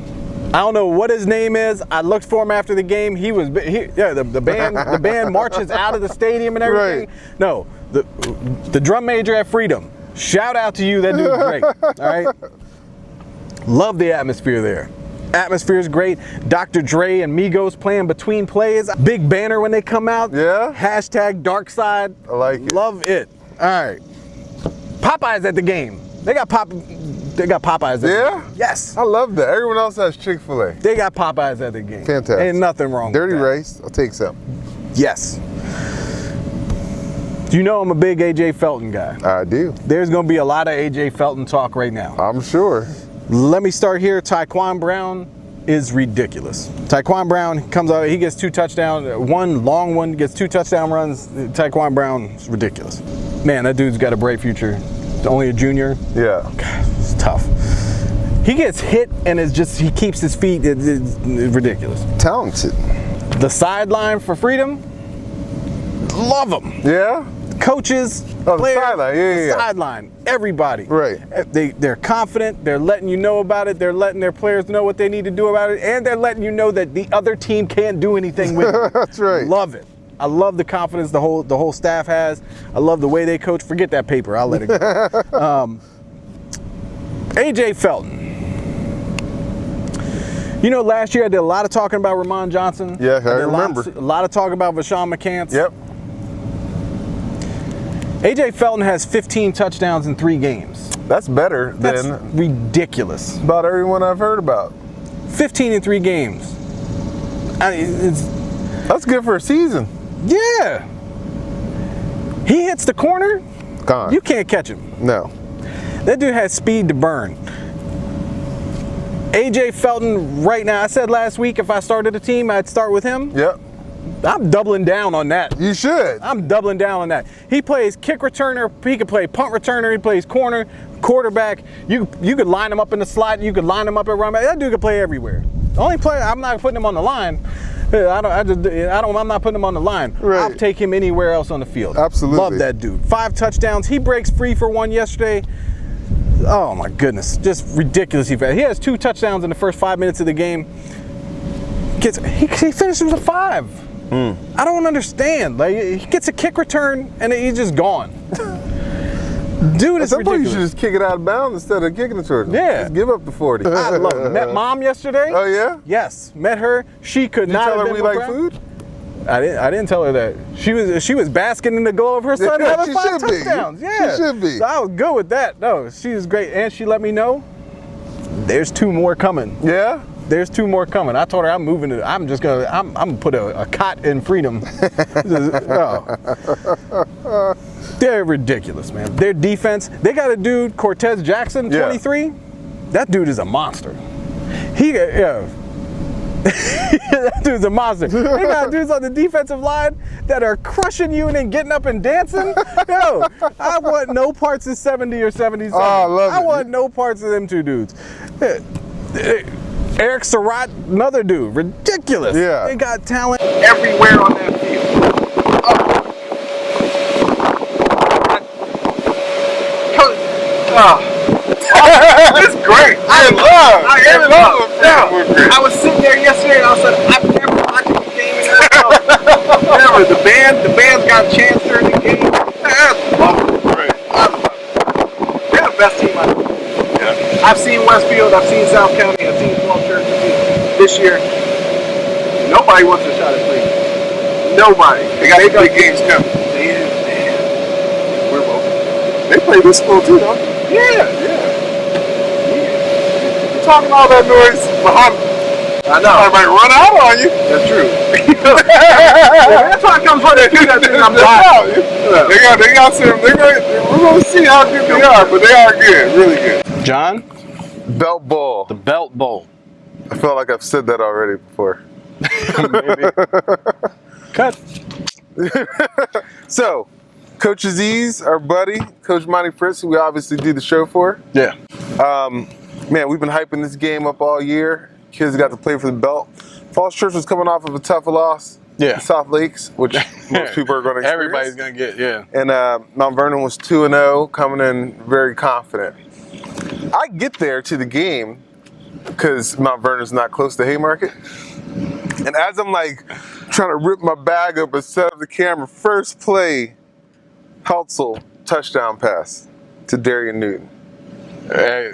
I don't know what his name is. I looked for him after the game. The band marches out of the stadium and everything. Right. No, the drum major at Freedom. Shout out to you. That dude's great. All right. Love the atmosphere there. Atmosphere is great. Dr. Dre and Migos playing between plays. Big banner when they come out. Yeah. Hashtag Dark Side. I like it. Love it. All right. Popeyes at the game. They got Popeyes at the game. Yes. I love that. Everyone else has Chick-fil-A. They got Popeyes at the game. Fantastic. Ain't nothing wrong Dirty with that. rice. I'll take some. Yes. You know I'm a big AJ Felton guy. I do. There's going to be a lot of AJ Felton talk right now. I'm sure. Let me start here. Tyquan Brown is ridiculous. Tyquan Brown comes out, he gets 2 touchdowns, one long one, gets 2 touchdown runs. Tyquan Brown is ridiculous. Man, that dude's got a bright future. Only a junior. Yeah. God, it's tough. He gets hit and he keeps his feet. It's ridiculous. Talented. The sideline for Freedom, love them. Yeah? Coaches, Oh, the players, sideline. Yeah. sideline, everybody. Right. They're confident. They're letting you know about it. They're letting their players know what they need to do about it, and they're letting you know that the other team can't do anything with it. That's right. Love it. I love the confidence the whole staff has. I love the way they coach. Forget that paper. I'll let it go. AJ Felton. You know, last year I did a lot of talking about Ramon Johnson. Yeah, I remember. A lot of talking about Vashawn McCants. Yep. AJ Felton has 15 touchdowns in 3 games. That's better That's than ridiculous. about everyone I've heard about. 15 in 3 games. That's good for a season. Yeah. He hits the corner, Gone. you can't catch him. No. That dude has speed to burn. AJ Felton right now, I said last week if I started a team, I'd start with him. Yep. I'm doubling down on that. You should. I'm doubling down on that. He plays kick returner, he can play punt returner, he plays corner, quarterback. You could line him up in the slot, you could line him up at run back. That dude can play everywhere. The only player, I'm not putting him on the line. I'm not putting him on the line. Right. I'll take him anywhere else on the field. Absolutely. Love that dude. 5 touchdowns. He breaks free for 1 yesterday. Oh my goodness, just ridiculous. He has 2 touchdowns in the first 5 minutes of the game. He finishes with a 5. I don't understand. Like, he gets a kick return and he's just gone. Dude, it's At some point you ridiculous. should just kick it out of bounds instead of kicking it towards him. Yeah. Just give up the 40. I love it. Met Mom yesterday. Oh yeah? Yes, met her. She could Did you not tell have her been we more like proud. food? I didn't tell her that. She was basking in the glow of her son Yeah, having she 5 should be. touchdowns. She Yeah, should be. So I was good with that. No, she was great, and she let me know there's 2 more coming. Yeah? There's 2 more coming. I told her I'm moving to. I'm gonna put a cot in Freedom. They're ridiculous, man. Their defense. They got a dude, Cortez Jackson, 23. That dude is a monster. That dude's a monster. They got dudes on the defensive line that are crushing you and then getting up and dancing. Yo, I want no parts of 70 or 77. Oh, I love it. I want no parts of them 2 dudes. Eric Surratt, another dude, ridiculous. Yeah. They got talent everywhere on that field. It's great. I was sitting there yesterday and I was like, I've never watched a game in NFL. Never. The band but I've seen South County, I've seen Falls Church, I've seen this year. Nobody wants a shot at Cleveland. Nobody. They got big games coming. Man. We're both. They play this school too, don't they? Yeah. You're talking all that noise behind. I know. I might run out on you. That's true. That's why I come for that do that thing. I'm out. lying. They got some. We're gonna see how good they are, but they are good, really good. John, Belt Bowl. the Belt Bowl. I feel like I've said that already before. Maybe. Cut. So, Coach Aziz, our buddy, Coach Monty Fritz, who we obviously do the show for. Yeah. Man, we've been hyping this game up all year. Kids got to play for the belt. Falls Church was coming off of a tough loss. Yeah. To South Lakes, which most people are going to experience. Everybody's going to get, yeah. And Mount Vernon was 2-0, coming in very confident. I get there to the game because Mount Vernon's not close to Haymarket. And as I'm like trying to rip my bag up and set up the camera, first play, Heltzel, touchdown pass to Darian Newton. Hey,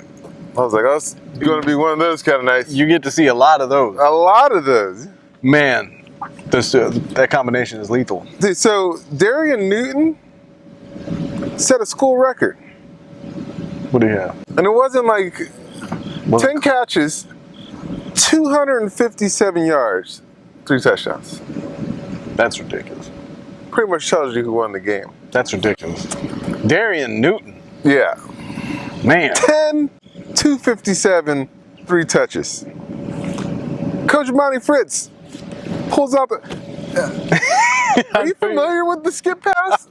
I was like, oh, it's going to be one of those kind of nights. you get to see a lot of those. A lot of those. Man, that combination is lethal. Dude, so Darian Newton set a school record. What do you have? And it wasn't like What- 10 catches, 257 yards, 3 touchdowns. That's ridiculous. Pretty much tells you who won the game. That's ridiculous. Darian Newton. Yeah. Man. 10, 257, 3 touches. Coach Monty Fritz pulls out the... Are you familiar with the skip pass?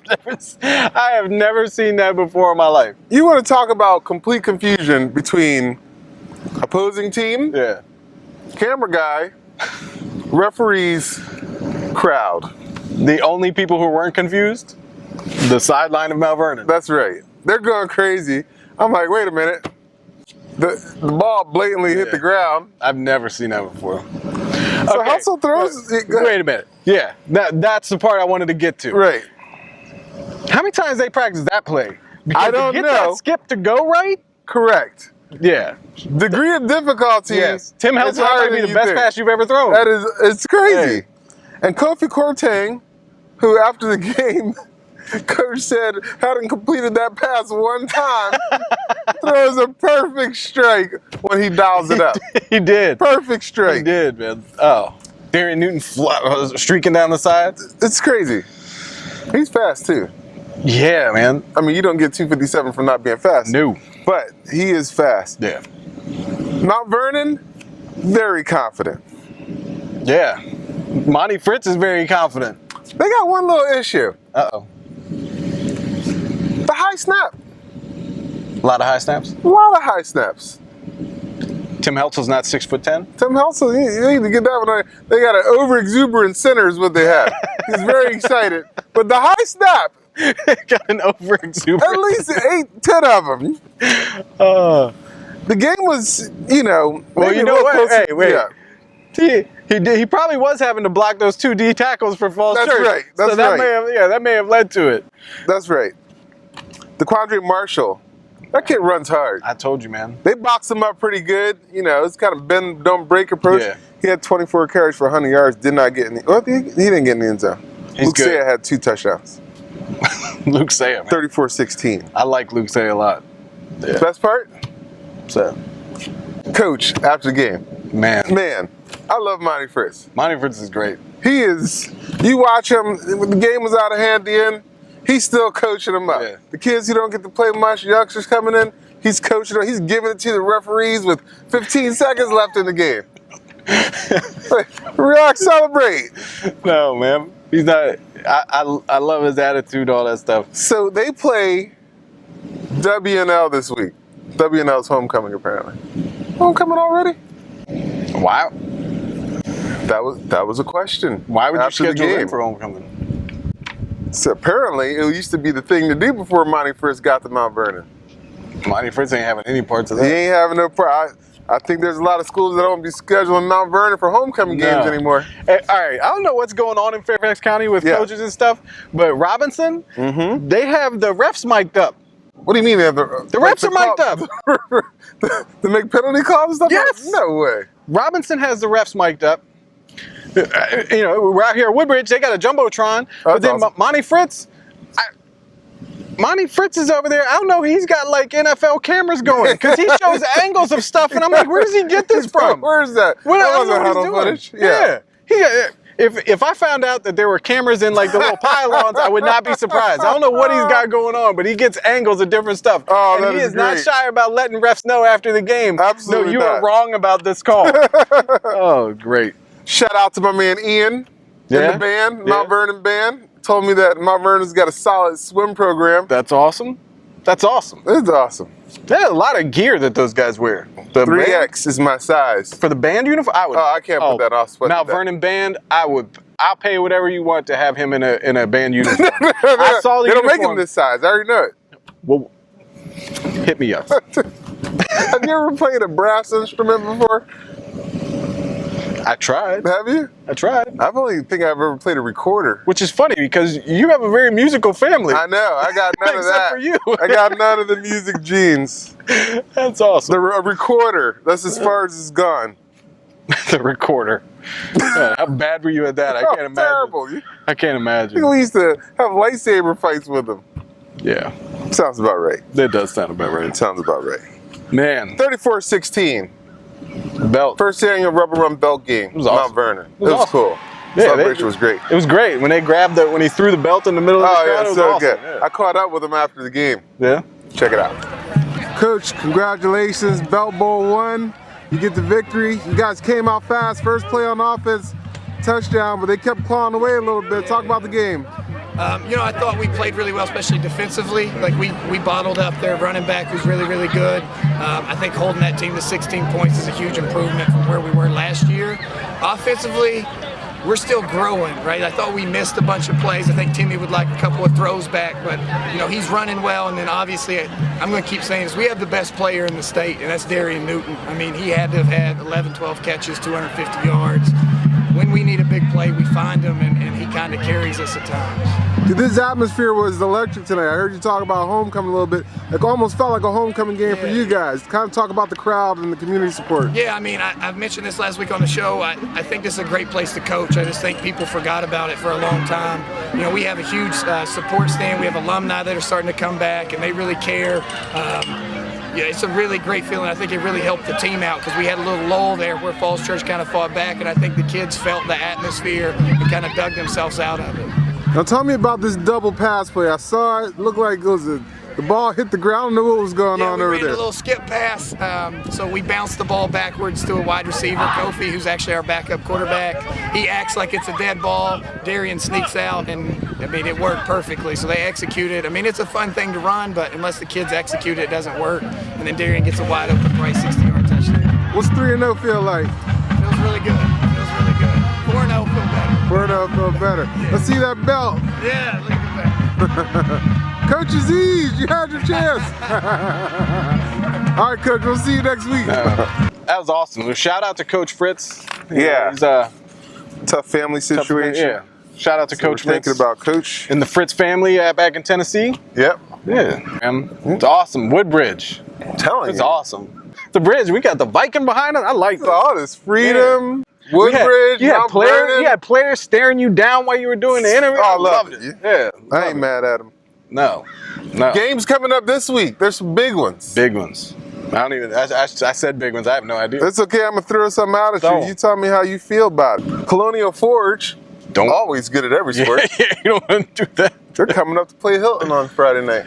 I have never seen that before in my life. You want to talk about complete confusion between opposing team, Yeah. camera guy, referees, crowd. The only people who weren't confused? The sideline of Mount Vernon. That's right. They're going crazy. I'm like, wait a minute. The ball blatantly hit the ground. I've never seen that before. So Okay. Hustle throws. Wait a minute. Yeah, that's the part I wanted to get to. Right. How many times they practice that play? Because I don't to get know. that skip to go right? Correct. Yeah. Degree of difficulty. Yes. Tim is Helton higher might be than the you best think. pass you've ever thrown. That is, it's crazy. Hey. And Kofi Kortang, who after the game, coach said hadn't completed that pass one time, throws a perfect strike when he dials it up. He did. Perfect He strike. did, man. Oh. Darian Newton streaking down the side. It's crazy. He's fast too. Yeah, man. I mean, you don't get 257 from not being fast. No. But he is fast. Yeah. Mount Vernon, very confident. Yeah. Monty Fritz is very confident. They got one little issue. Uh-oh. The high snap. A lot of high snaps. A lot of high snaps. Tim Heltzel's not 6'10". Tim Helson, you need to get that one. They got an over-exuberant center is what they have. He's very excited. But the high snap, Got an over-exuberant. at least 8, 10 of them. The game was, Well, maybe you a know little what? closer. Hey, wait. Yeah. He probably was having to block those 2 D tackles for Falls That's Church. right. That's so that right. that may have led to it. That's right. DeQuandre Marshall, that kid runs hard. I told you, man. They boxed him up pretty good. It's kind of bend, don't break approach. Yeah. He had 24 carries for 100 yards, did not get any. Well, he didn't get in the end zone. He's Luke good. Saya had 2 touchdowns, Luke Saya, man. 34-16. I like Luke Saya a lot. Yeah. Best part? So, Coach, after the game. man, I love Monty Fritz. Monty Fritz is great. He is, you watch him, when the game was out of hand at the end, he's still coaching them up. Yeah. The kids who don't get to play much, youngsters coming in, he's coaching them. He's giving it to the referees with 15 seconds left in the game. Relax, celebrate. No, man. He's not. I love his attitude, all that stuff. So they play WNL this week. WNL's homecoming, apparently. Homecoming already? Wow. That was a question. Why would you after the schedule him game. for homecoming? So apparently, it used to be the thing to do before Monty first got to Mount Vernon. Monty Fritz ain't having any parts of He that. ain't having no part. I think there's a lot of schools that don't be scheduling Mount Vernon for homecoming games No. anymore. Hey, all right, I don't know what's going on in Fairfax County with Yeah. coaches and stuff, but Robinson, they have the refs mic'd up. What do you mean they have the refs are mic'd up. to make penalty calls and stuff? Yes. No way. Robinson has the refs mic'd up. You know, we're out here at Woodbridge. They got a jumbotron. But then awesome. Monty Fritz is over there. I don't know. He's got like NFL cameras going because he shows angles of stuff, and I'm like, where does he get this from? Where's that? What, That I don't know wasn't what he's huddle doing. footage. Yeah. If I found out that there were cameras in like the little pylons, I would not be surprised. I don't know what he's got going on, but he gets angles of different stuff. Oh, and that he is is not great. shy about letting refs know after the game. Absolutely No, you not. are wrong about this call. Oh, great. Shout out to my man Ian in the band, Mount Vernon band. Told me that Mount Vernon's got a solid swim program. That's awesome. That's awesome. It's awesome. There's a lot of gear that those guys wear. The 3X is my size. for the band uniform, I would. Oh, I can't put that on. Mount Vernon band, I'll pay whatever you want to have him in a band uniform. I saw the They don't make uniform. him this size. I already know it. Well, hit me up. Have you ever played a brass instrument before? I tried. Have you? I tried. I don't even think I've ever played a recorder. Which is funny because you have a very musical family. I know. I got none of Except that. for you. I got none of the music genes. That's awesome. A recorder. That's as far as it's gone. The recorder. God, how bad were you at that? I can't imagine. Terrible. I can't imagine. People used to have lightsaber fights with them. Yeah, Sounds about right. that does sound about right. Sounds about right. Man, 34-16. belt. First annual Rubber Run Belt game. was awesome. Mount Vernon. It was was awesome. cool. Yeah, Celebration was great. It was great when they grabbed when he threw the belt in the middle of the Oh, crowd. yeah, It was so awesome. good. Yeah. I caught up with him after the game. Yeah. Check it out. Coach, congratulations. Belt Bowl won. You get the victory. You guys came out fast. First play on offense, touchdown, but they kept clawing away a little bit. Talk about the game. I thought we played really well, especially defensively. Like we bottled up their running back, who's really, really good. I think holding that team to 16 points is a huge improvement from where we were last year. Offensively, we're still growing, right? I thought we missed a bunch of plays. I think Timmy would like a couple of throws back, but he's running well. And then obviously, I'm going to keep saying this: we have the best player in the state, and that's Darian Newton. I mean, he had to have had 11, 12 catches, 250 yards. When we need a big play, we find him, and he kind of carries us at times. Dude, this atmosphere was electric tonight. I heard you talk about homecoming a little bit. It almost felt like a homecoming game for you guys. Kind of talk about the crowd and the community support. Yeah, I mean, I've mentioned this last week on the show. I think this is a great place to coach. I just think people forgot about it for a long time. We have a huge support stand. We have alumni that are starting to come back, and they really care. It's a really great feeling. I think it really helped the team out because we had a little lull there where Falls Church kind of fought back, and I think the kids felt the atmosphere and kind of dug themselves out of it. Now tell me about this double pass play. I saw it. Looked like it was the ball hit the ground. I don't know what was going on over we ran there. a little skip pass. So we bounced the ball backwards to a wide receiver, Kofi, who's actually our backup quarterback. He acts like it's a dead ball. Darian sneaks out, and it worked perfectly. So they executed. It's a fun thing to run, but unless the kids execute it, it doesn't work. And then Darian gets a wide open, probably 60-yard touchdown. What's 3-0 feel like? Feels really good. 4-0 feel better. 4-0 feel better. Let's see that belt. Yeah, look at that. Coach's ease. You had your chance. All right, Coach. We'll see you next week. That was awesome. Shout out to Coach Fritz. Yeah. He's a Tough family situation. Yeah. Shout out to Coach We're Fritz. thinking about Coach. And the Fritz family back in Tennessee. Yep. Yeah. It's awesome. Woodbridge. I'm telling It's you. awesome. The bridge. We got the Viking behind us. I like this. All this freedom. Woodbridge, Mount Vernon. You had players staring you down while you were doing the interview. Oh, I loved love it. it. Yeah. I ain't mad at him. No. Games coming up this week. There's some big ones. Big ones. I said big ones. I have no idea. It's okay. I'm going to throw something out at Don't. you. You tell me how you feel about it. Colonial Forge. Don't. Always good at every sport. Yeah, you don't want to do that. They're coming up to play Hilton on Friday night.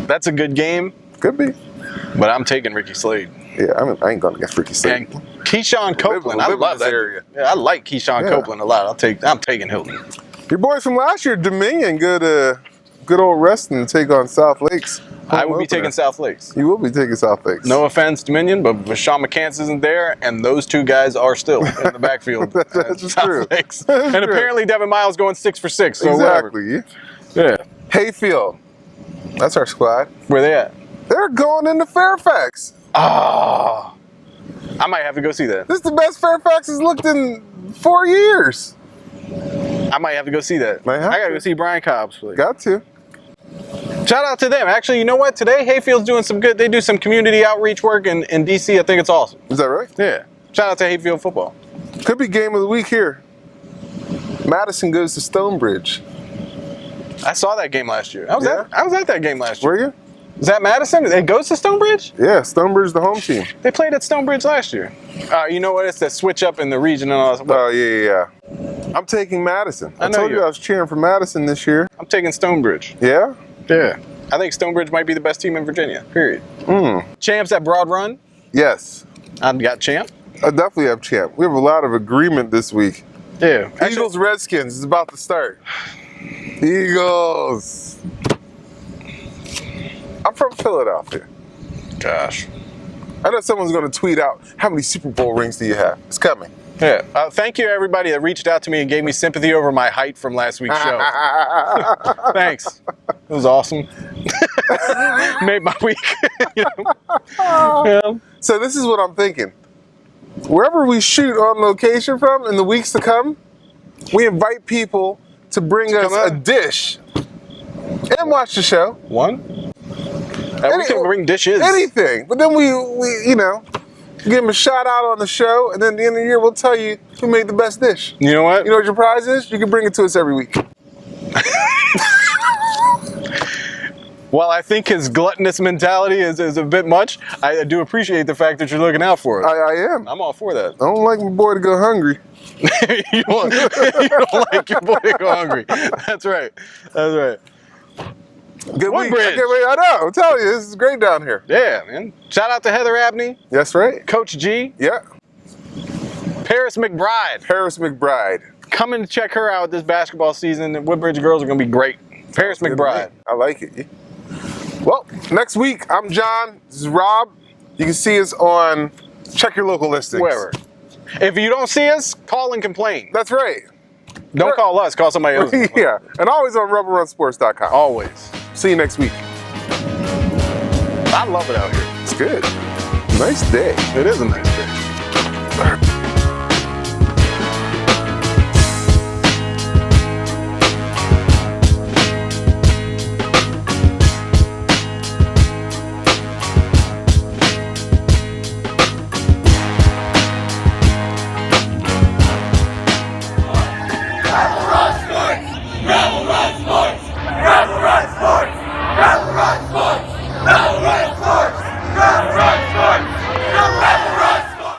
That's a good game, Could be. but I'm taking Ricky Slade. Yeah, I ain't going against Ricky Slade. And Keyshawn Copeland. I live in love this that area. Yeah, I like Keyshawn Yeah. Copeland a lot. I'm taking Hilton. Your boys from last year, Dominion, good old Reston to take on South Lakes. I will be taking South Lakes. You will be taking South Lakes. No offense, Dominion, but Sean McCants isn't there, and those two guys are still in the backfield. That's at South true. Lakes. That's And true. apparently Devin Miles going 6 for 6. So whatever. Exactly. Yeah. Hayfield. That's our squad. Where they at? They're going into Fairfax. Oh. I might have to go see that. This is the best Fairfax has looked in 4 years. I might have to go see that. Might have I gotta to. go see Brian Cobbs play. Got to. Shout out to them. Actually, you know what? Today, Hayfield's doing some good. They do some community outreach work in DC. I think it's awesome. Is that right? Yeah. Shout out to Hayfield football. Could be game of the week here. Madison goes to Stonebridge. I saw that game last year. I was at that game last year. Were you? Is that Madison? It goes to Stonebridge? Yeah, Stonebridge, the home team. They played at Stonebridge last year. You know what? It's that switch up in the region and all that. Oh, yeah. I'm taking Madison. I told you I was cheering for Madison this year. I'm taking Stonebridge. Yeah? Yeah. I think Stonebridge might be the best team in Virginia, period. Champs at Broad Run? Yes. I've got Champ. I definitely have Champ. We have a lot of agreement this week. Yeah. Eagles, Redskins is about to start. Eagles. I'm from Philadelphia. Gosh. I know someone's going to tweet out, how many Super Bowl rings do you have? It's coming. Yeah. Thank you, everybody that reached out to me and gave me sympaty over my height from last week's show. Thanks. It was awesome. Made my week. You know? Yeah. So this is what I'm thinking. Wherever we shoot on location from in the weeks to come, we invite people to bring us a dish and watch the show. One? We can bring dishes. Anything. But then we you know, give them a shout out on the show, and then at the end of the year, we'll tell you who made the best dish. You know what? You know what your prize is? You can bring it to us every week. While I think his gluttonous mentality is a bit much, I do appreciate the fact that you're looking out for it. I am. I'm all for that. I don't like my boy to go hungry. you don't like your boy to go hungry. That's right. That's right. Good week. Woodbridge. I know. I'm telling you, this is great down here. Yeah, man. Shout out to Heather Abney, That's right. Coach G, Yeah. Paris McBride. Paris McBride. Come and check her out this basketball season. The Woodbridge girls are going to be great. Paris McBride. I like it. Well, next week, I'm John. This is Rob. You can see us on Check Your Local Listings. Wherever. If you don't see us, call and complain. That's right. Don't call us, call somebody else. Yeah. And always on rubberrunsports.com. Always. See you next week. I love it out here. It's good. Nice day. It is a nice day.